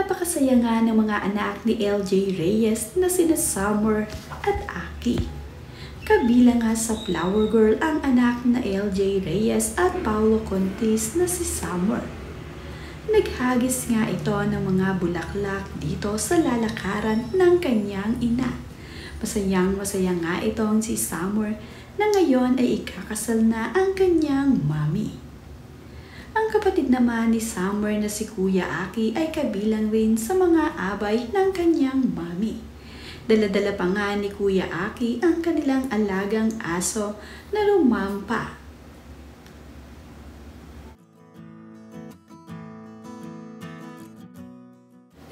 Napakasaya nga ng mga anak ni LJ Reyes na sina Summer at Aki. Kabilang nga sa Flower Girl ang anak na LJ Reyes at Paulo Contis na si Summer. Naghagis nga ito ng mga bulaklak dito sa lalakaran ng kanyang ina. Masayang-masaya nga itong si Summer na ngayon ay ikakasal na ang kanyang mami. Ang kapatid naman ni Summer na si Kuya Aki ay kabilang rin sa mga abay ng kanyang mami. Dala-dala pa nga ni Kuya Aki ang kanilang alagang aso na Rumampa.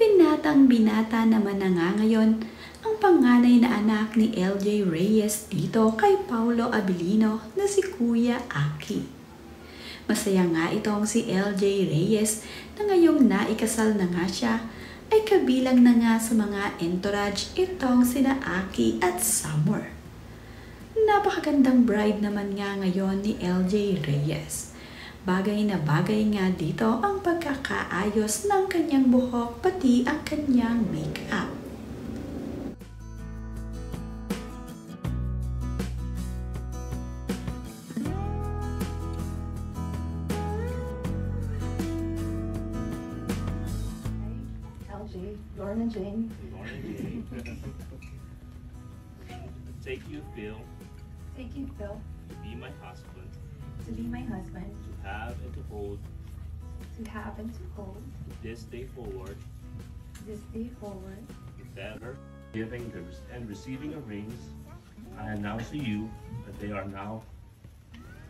Binatang-binata naman na nga ngayon ang panganay na anak ni LJ Reyes dito kay Paulo Abilino na si Kuya Aki. Masaya nga itong si LJ Reyes na ngayong naikasal na nga siya ay kabilang na nga sa mga entourage itong sina Aki at Summer. Napakagandang bride naman nga ngayon ni LJ Reyes. Bagay na bagay nga dito ang pagkakaayos ng kanyang buhok pati ang kanyang make-up. Lauren and Jane. Take you, Phil, Thank you, Phil, to be my husband, to be my husband, to have and to hold this day forward, together, giving and receiving of rings. I announce to you that they are now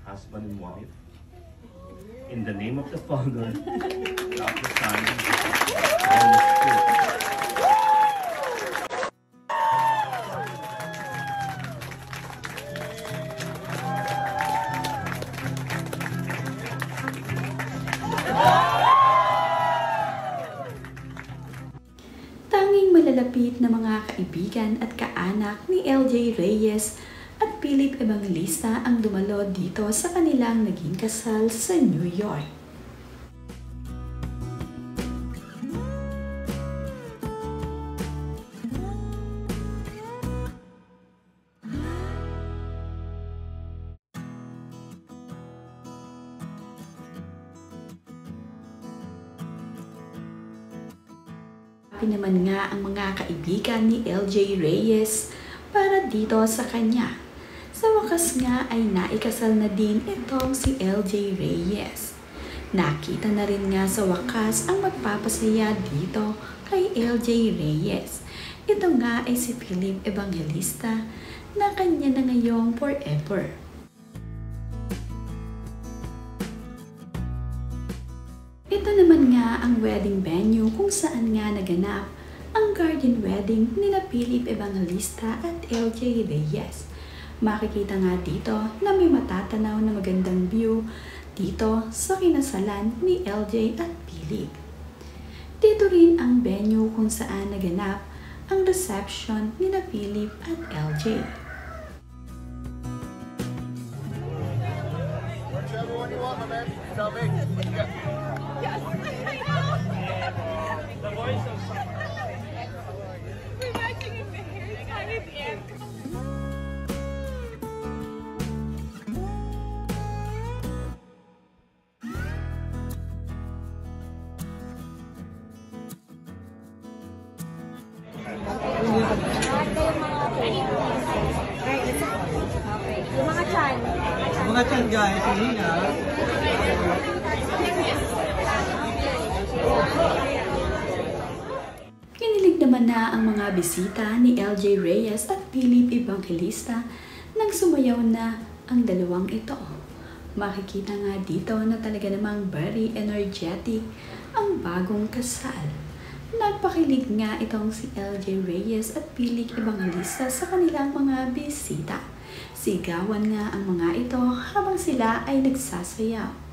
husband and wife. In the name of the Father, of the Son, and the Spirit. Tanging malalapit na mga kaibigan at kaanak ni LJ Reyes at Philip Evangelista ang dumalo dito sa kanilang naging kasal sa New York. Happy naman nga ang mga kaibigan ni LJ Reyes para dito sa kanya. Sa wakas nga ay naikasal na din itong si LJ Reyes. Nakita na rin nga sa wakas ang magpapasaya dito kay LJ Reyes. Ito nga ay si Philip Evangelista na kanya na ngayong forever. Ito naman nga ang wedding venue kung saan nga naganap ang garden wedding nila Philip Evangelista at LJ Reyes. Makikita nga dito na may matatanaw na magandang view dito sa kinasalan ni LJ at Philip. Dito rin ang venue kung saan naganap ang reception nila Philip at LJ. Yes, I know. The voice of We're matching in the hairstyle with Ed. Yung mga chan. Mga chan guys, hindi na. Kinilig naman na ang mga bisita ni LJ Reyes at Philip Evangelista nang sumayaw na ang dalawang ito. Makikita nga dito na talaga namang very energetic ang bagong kasal. Nagpakilig nga itong si LJ Reyes at Philip Evangelista sa kanilang mga bisita. Sigawan nga ang mga ito habang sila ay nagsasayaw.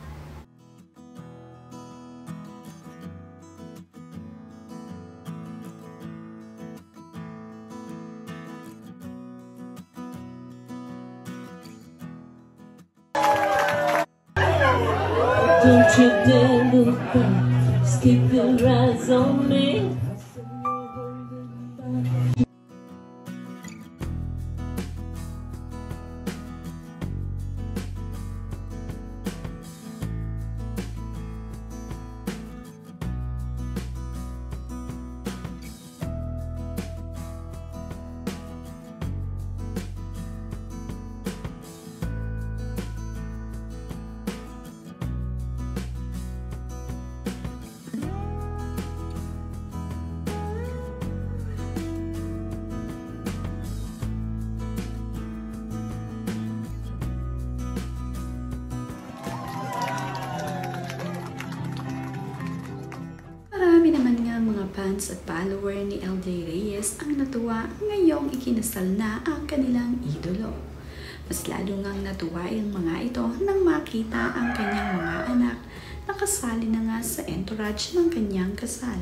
Don't you dare look back. keep your eyes on me. Marami naman nga mga fans at follower ni LJ Reyes ang natuwa ngayong ikinasal na ang kanilang idolo. Mas lalo ngang natuwa yung mga ito nang makita ang kanyang mga anak na kasali na nga sa entourage ng kanyang kasal.